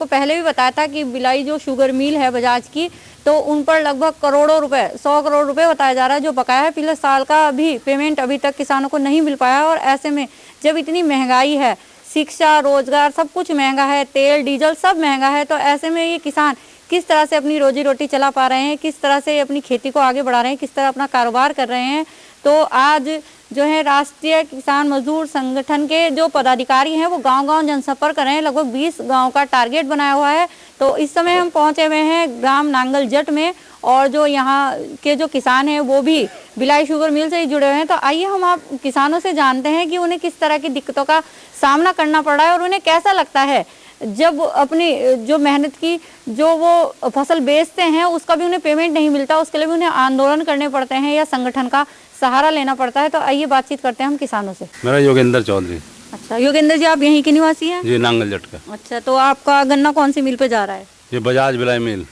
को पहले भी बताया था कि भिलाई जो शुगर मिल है बजाज की, तो उन पर लगभग करोड़ों रुपए, 100 करोड़ रुपए बताया जा रहा है जो बकाया है। पिछले साल का भी पेमेंट अभी तक किसानों को नहीं मिल पाया। और ऐसे में जब इतनी महंगाई है, शिक्षा, रोजगार सब कुछ महंगा है, तेल डीजल सब महंगा है, तो ऐसे में ये किसान किस तरह से अपनी रोजी रोटी चला पा रहे हैं, किस तरह से अपनी खेती को आगे बढ़ा रहे हैं, किस तरह अपना कारोबार कर रहे हैं। तो आज जो है राष्ट्रीय किसान मजदूर संगठन के जो पदाधिकारी हैं वो गांव-गांव जनसंपर्क कर रहे हैं। लगभग 20 गांव का टारगेट बनाया हुआ है। तो इस समय हम पहुंचे हुए हैं ग्राम नांगल जट में, और जो यहाँ के जो किसान हैं वो भी भिलाई शुगर मिल से ही जुड़े हुए हैं। तो आइए हम आप किसानों से जानते हैं कि उन्हें किस तरह की दिक्कतों का सामना करना पड़ रहा है और उन्हें कैसा लगता है जब अपनी जो मेहनत की जो वो फसल बेचते हैं उसका भी उन्हें पेमेंट नहीं मिलता, उसके लिए भी उन्हें आंदोलन करने पड़ते हैं या संगठन का सहारा लेना पड़ता है। तो आइए बातचीत करते हैं हम किसानों से। मेरा योगेंद्र चौधरी। अच्छा योगेंद्र जी, आप यहीं के निवासी हैं? जी, नांगल जट का। अच्छा, तो आपका गन्ना कौन सी मिल पे जा रहा है? ये बजाज भिलाई मिल।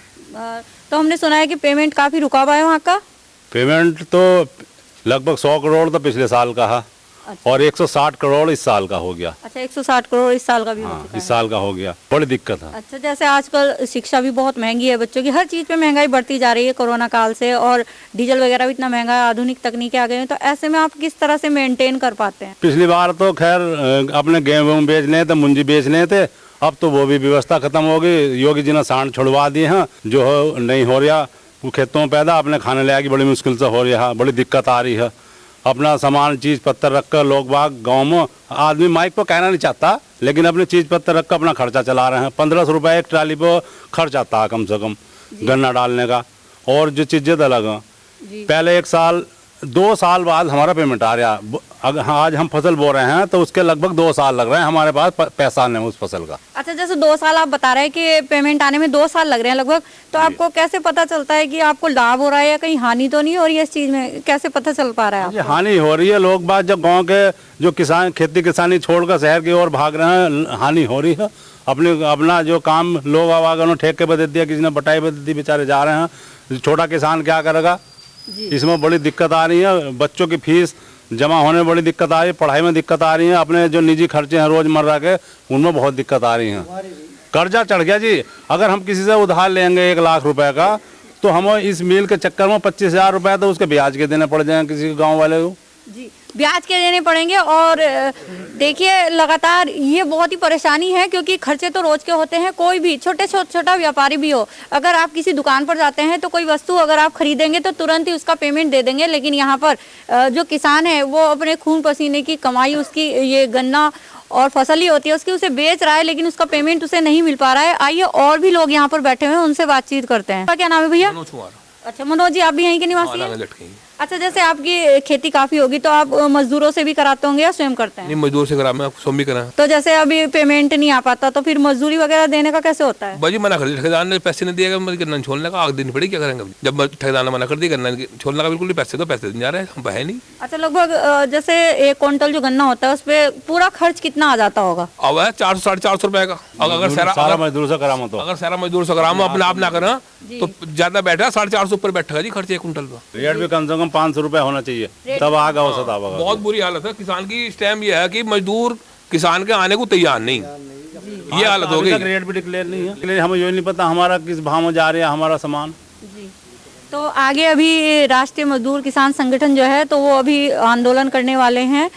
तो हमने सुना है कि पेमेंट काफी रुका हुआ है वहाँ का। पेमेंट तो लगभग 100 करोड़ तो पिछले साल का है। अच्छा। और 160 करोड़ इस साल का हो गया। अच्छा, 160 करोड़ इस साल का भी हो चुका है। इस साल का हो गया, बड़ी दिक्कत है। अच्छा, जैसे आजकल शिक्षा भी बहुत महंगी है, बच्चों की हर चीज पे महंगाई बढ़ती जा रही है कोरोना काल से, और डीजल वगैरह भी इतना महंगा है, आधुनिक तकनीकें आ गई हैं। तो ऐसे में आप किस तरह से मेंटेन कर पाते हैं? पिछली बार तो खैर अपने गेहूँ बेच लेते, मुंजी बेच लेते, अब तो वो भी व्यवस्था खत्म हो गई। योगी जी ने सांड छुड़वा दिए हैं, जो है नहीं हो रहा। वो खेतों में पैदा अपने खाने ले आएगी, बड़ी मुश्किल से हो रहा है, बड़ी दिक्कत आ रही है। अपना सामान चीज़ पत्तर रख कर लोग बाग गाँव में, आदमी माइक पर कहना नहीं चाहता, लेकिन अपनी चीज़ पत्तर रख कर अपना खर्चा चला रहे हैं। 1500 रुपये एक ट्राली पर खर्च आता है कम से कम गन्ना डालने का, और जो चीज़ें अलग हैं। पहले 2 साल बाद हमारा पेमेंट आ रहा। अगर आज हम फसल बो रहे हैं तो उसके लगभग 2 साल लग रहे हैं हमारे पास पैसा नहीं उस फसल का। अच्छा, जैसे 2 साल आप बता रहे हैं कि पेमेंट आने में 2 साल लग रहे हैं लगभग, तो आपको कैसे पता चलता है कि आपको लाभ हो रहा है या कहीं हानि तो नहीं हो रही है? इस चीज में कैसे पता चल पा रहा है आपको? हानि हो रही है। लोग बात जब गाँव के जो किसान खेती किसानी छोड़कर शहर की ओर भाग रहे हैं, हानि हो रही है। अपना जो काम लोग आवागनों ठेके पर दे दिया, किसी ने बटाई पर दे दी, बेचारे जा रहे हैं। छोटा किसान क्या करेगा? इसमें बड़ी दिक्कत आ रही है। बच्चों की फीस जमा होने में बड़ी दिक्कत आ रही है, पढ़ाई में दिक्कत आ रही है, अपने जो निजी खर्चे हैं रोजमर्रा के उनमें बहुत दिक्कत आ रही है। कर्जा चढ़ गया जी। अगर हम किसी से उधार लेंगे 1 लाख रुपए का, तो हम इस मिल के चक्कर में 25,000 रुपए तो उसके ब्याज के देने पड़ जाएंगे किसी गाँव वाले को। जी, ब्याज के देने पड़ेंगे। और देखिए लगातार ये बहुत ही परेशानी है, क्योंकि खर्चे तो रोज के होते हैं। कोई भी छोटा व्यापारी भी हो, अगर आप किसी दुकान पर जाते हैं तो कोई वस्तु अगर आप खरीदेंगे तो तुरंत ही उसका पेमेंट दे देंगे, लेकिन यहाँ पर जो किसान है वो अपने खून पसीने की कमाई, उसकी ये गन्ना और फसल ही होती है उसकी, उसे बेच रहा है, लेकिन उसका पेमेंट उसे नहीं मिल पा रहा है। आइए और भी लोग यहाँ पर बैठे हुए हैं, उनसे बातचीत करते हैं। क्या नाम है भैया? अच्छा मनोज जी, आप भी यहीं के निवासी हैं? अच्छा, जैसे आपकी खेती काफी होगी तो आप मजदूरों से भी कराते होंगे या स्वयं करते हैं? नहीं, मजदूर से करा, मैं स्वयं भी करा। तो जैसे अभी पेमेंट नहीं आ पाता तो फिर मजदूरी वगैरह देने का कैसे होता है? भाजी मना कर दिया, ठेकेदार ने पैसे नहीं दिएगा, मुझे गन्ना छोड़ने का आग देनी पड़ेगी। क्या करेंगे जब ठेकेदार ने मना कर दिया गन्ना छोड़ने का? बिल्कुल पैसे नहीं जा रहे हैं, हम है नहीं। अच्छा, लगभग जैसे 1 क्विंटल जो गन्ना होता है उस पे पूरा खर्च कितना आ जाता होगा? अब है 400-450 रुपए का। अगर सारा मजदूर से करामो तो, अगर सारा मजदूर से करामो अपने आप ना करें तो ज्यादा बैठा 450 ऊपर बैठेगा जी खर्च 1 क्विंटल का। रेट भी कम से कम 500 रुपए होना चाहिए, तब आगा हो सकता है। बहुत बुरी हालत है किसान की। इस टाइम ये है कि मजदूर किसान के आने को तैयार नहीं, ये हालत हो गई। रेट भी डिक्लेयर नहीं है, हमें ये नहीं पता हमारा किस भाव में जा रहा है हमारा सामान। जी, तो आगे अभी राष्ट्रीय मजदूर किसान संगठन जो है तो वो अभी आंदोलन करने वाले हैं।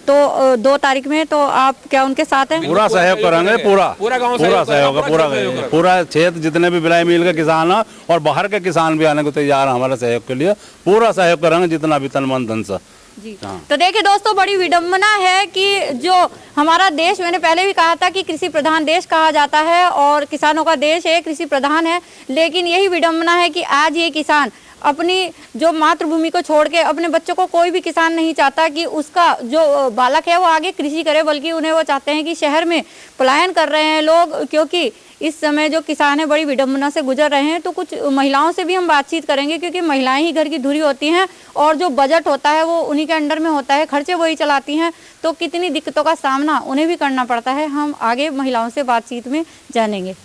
तो 2 तारीख में, तो आप क्या उनके साथ हैं? पूरा सहयोग करेंगे, पूरा गाँव सहयोग, पूरा क्षेत्र जितने भी भिलाई मिल के किसान है और बाहर के किसान भी आने को तैयार है हमारे सहयोग के लिए। पूरा सहयोग करेंगे जितना भी तन मन धन से। जी, तो देखिए दोस्तों, बड़ी विडंबना है कि जो हमारा देश, मैंने पहले भी कहा था कि कृषि प्रधान देश कहा जाता है और किसानों का देश है, कृषि प्रधान है, लेकिन यही विडंबना है कि आज ये किसान अपनी जो मातृभूमि को छोड़ के, अपने बच्चों को, कोई भी किसान नहीं चाहता कि उसका जो बालक है वो आगे कृषि करे, बल्कि उन्हें वो चाहते हैं कि शहर में पलायन कर रहे हैं लोग, क्योंकि इस समय जो किसान है बड़ी विडंबना से गुजर रहे हैं। तो कुछ महिलाओं से भी हम बातचीत करेंगे, क्योंकि महिलाएं ही घर की धुरी होती हैं और जो बजट होता है वो उन्हीं के अंडर में होता है, खर्चे वही चलाती हैं, तो कितनी दिक्कतों का सामना उन्हें भी करना पड़ता है। हम आगे महिलाओं से बातचीत में जानेंगे।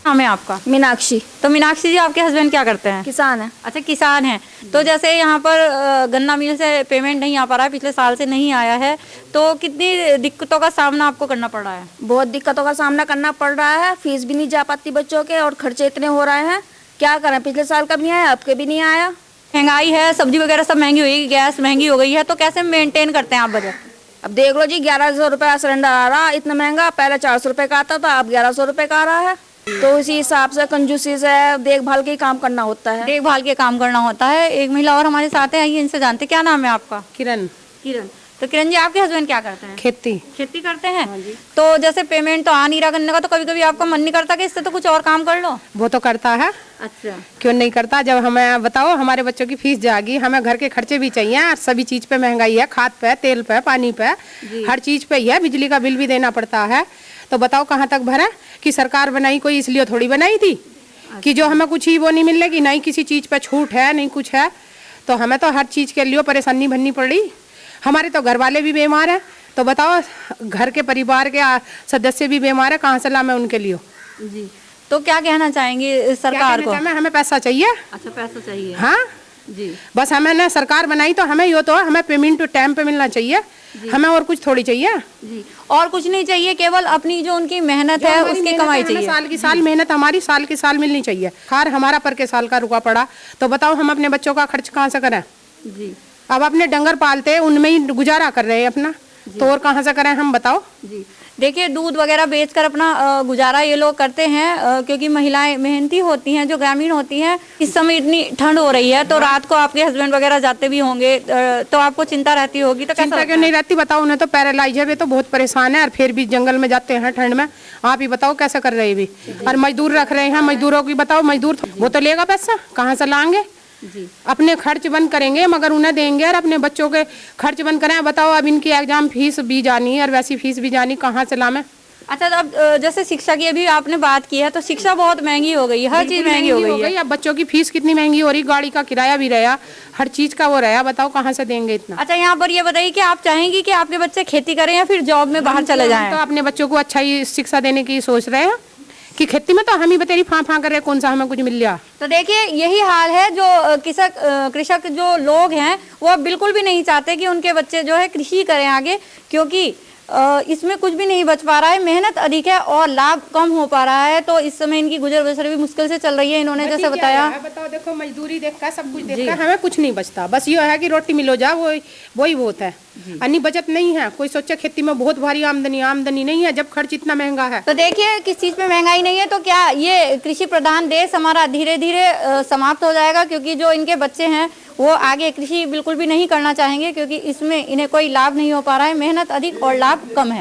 नाम है आपका? मीनाक्षी। तो मीनाक्षी जी, आपके हस्बैंड क्या करते हैं? किसान है। अच्छा, किसान हैं। तो जैसे यहाँ पर गन्ना मिल से पेमेंट नहीं आ पा रहा है, पिछले साल से नहीं आया है, तो कितनी दिक्कतों का सामना आपको करना पड़ रहा है? बहुत दिक्कतों का सामना करना पड़ रहा है, फीस भी नहीं जा पाती बच्चों के और खर्चे इतने हो रहे हैं, क्या करें। पिछले साल का भी नहीं आया, अब के भी नहीं आया। महंगाई है, सब्जी वगैरह सब महंगी हुई, गैस महंगी हो गई है, तो कैसे मेंटेन करते हैं आप बजट? अब देख लो जी, 1100 रुपये सिलेंडर आ रहा, इतना महंगा। पहले 400 रुपये का आता था, अब 1100 रुपये का आ रहा है। तो इसी हिसाब से कंजूसी से देखभाल के ही काम करना होता है। देखभाल के काम करना होता है। एक महिला और हमारे साथ है, आइए इनसे जानते, क्या नाम है आपका? किरण। किरण। तो किरण जी, आपके हस्बैंड क्या करते हैं? खेती। खेती करते हैं। तो जैसे पेमेंट तो आ नहीं रहा करने का, तो कभी कभी आपका मन नहीं करता कि इससे तो कुछ और काम कर लो? वो तो करता है, अच्छा। क्यों नहीं करता। जब हमें बताओ, हमारे बच्चों की फीस जाएगी, हमें घर के खर्चे भी चाहिए और सभी चीज पे महंगाई है, खाद पे, तेल पे, पानी पे, हर चीज पे ही है। बिजली का बिल भी देना पड़ता है। तो बताओ कहाँ तक भरे। कि सरकार बनाई कोई इसलिए थोड़ी बनाई थी कि जो हमें कुछ ही वो नहीं मिलेगी, नहीं किसी चीज पे छूट है, नहीं कुछ है। तो हमें तो हर चीज के लिए परेशानी भरनी पड़ी। हमारे तो घर वाले भी बीमार हैं, तो बताओ घर के परिवार के सदस्य भी बीमार है, कहाँ से ला मैं उनके लिए? जी। तो क्या कहना चाहेंगे सरकार को? हमें पैसा चाहिए। अच्छा, पैसा चाहिए। हाँ जी। बस हमें ना सरकार बनाई तो हमें यो तो हमें पेमेंट टाइम पे मिलना चाहिए, हमें और कुछ थोड़ी चाहिए। जी, और कुछ नहीं चाहिए, केवल अपनी जो उनकी मेहनत है उसकी कमाई चाहिए। साल की साल मेहनत हमारी साल की साल मिलनी चाहिए। खार हमारा पर के साल का रुका पड़ा, तो बताओ हम अपने बच्चों का खर्च कहाँ से करें? जी। अब अपने डंगर पालते हैं, उनमें ही गुजारा कर रहे हैं अपना, तो और कहाँ से करें हम, बताओ। जी। देखिए, दूध वगैरह बेचकर अपना गुजारा ये लोग करते हैं, क्योंकि महिलाएं मेहनती होती हैं, जो ग्रामीण होती हैं। इस समय इतनी ठंड हो रही है, तो रात को आपके हस्बैंड वगैरह जाते भी होंगे, तो आपको चिंता रहती होगी। तो चिंता क्यों नहीं रहती, बताओ। उन्हें तो पैरालाइज है, वे तो बहुत परेशान है, और फिर भी जंगल में जाते हैं ठंड में। आप ही बताओ कैसे कर रहे भी। और मजदूर रख रहे हैं, मजदूरों की बताओ, मजदूर वो तो लेगा पैसा, कहाँ से लाएंगे? जी। अपने खर्च बंद करेंगे मगर उन्हें देंगे, और अपने बच्चों के खर्च बंद करें। बताओ, अब इनकी एग्जाम फीस भी जानी है और वैसी फीस भी जानी, कहाँ से लाएं? अच्छा, तो अब जैसे शिक्षा की अभी आपने बात की है, तो शिक्षा बहुत महंगी हो गई है, हर चीज महंगी हो गई है। अब बच्चों की फीस कितनी महंगी हो रही, गाड़ी का किराया भी रहा, हर चीज का वो रहा, बताओ कहाँ से देंगे इतना। अच्छा, यहाँ पर ये बताइए कि आप चाहेंगी कि आपके बच्चे खेती करें या फिर जॉब में बाहर चले जाएं? तो अपने बच्चों को अच्छा ही शिक्षा देने की सोच रहे हैं कि खेती में तो हम ही बतेरी फां फां कर रहे, कौन सा हमें कुछ मिल गया। तो देखिए, यही हाल है। जो कृषक जो लोग हैं, वो अब बिल्कुल भी नहीं चाहते कि उनके बच्चे जो है कृषि करें आगे, क्योंकि इसमें कुछ भी नहीं बच पा रहा है, मेहनत अधिक है और लाभ कम हो पा रहा है। तो इस समय इनकी गुजर बसर भी मुश्किल से चल रही है। इन्होंने जैसे बताया, बताओ, देखो मजदूरी देखकर सब कुछ देखकर हमें कुछ नहीं बचता, बस ये है कि रोटी मिलो जा, वही बहुत है। अन्य बचत नहीं है। कोई सोचे खेती में बहुत भारी आमदनी नहीं है, जब खर्च इतना महंगा है। तो देखिए, किस चीज पे महंगाई नहीं है, तो क्या ये कृषि प्रधान देश हमारा धीरे धीरे समाप्त हो जाएगा? क्योंकि जो इनके बच्चे हैं वो आगे कृषि बिल्कुल भी नहीं करना चाहेंगे, क्योंकि इसमें इन्हें कोई लाभ नहीं हो पा रहा है, मेहनत अधिक और लाभ कम है।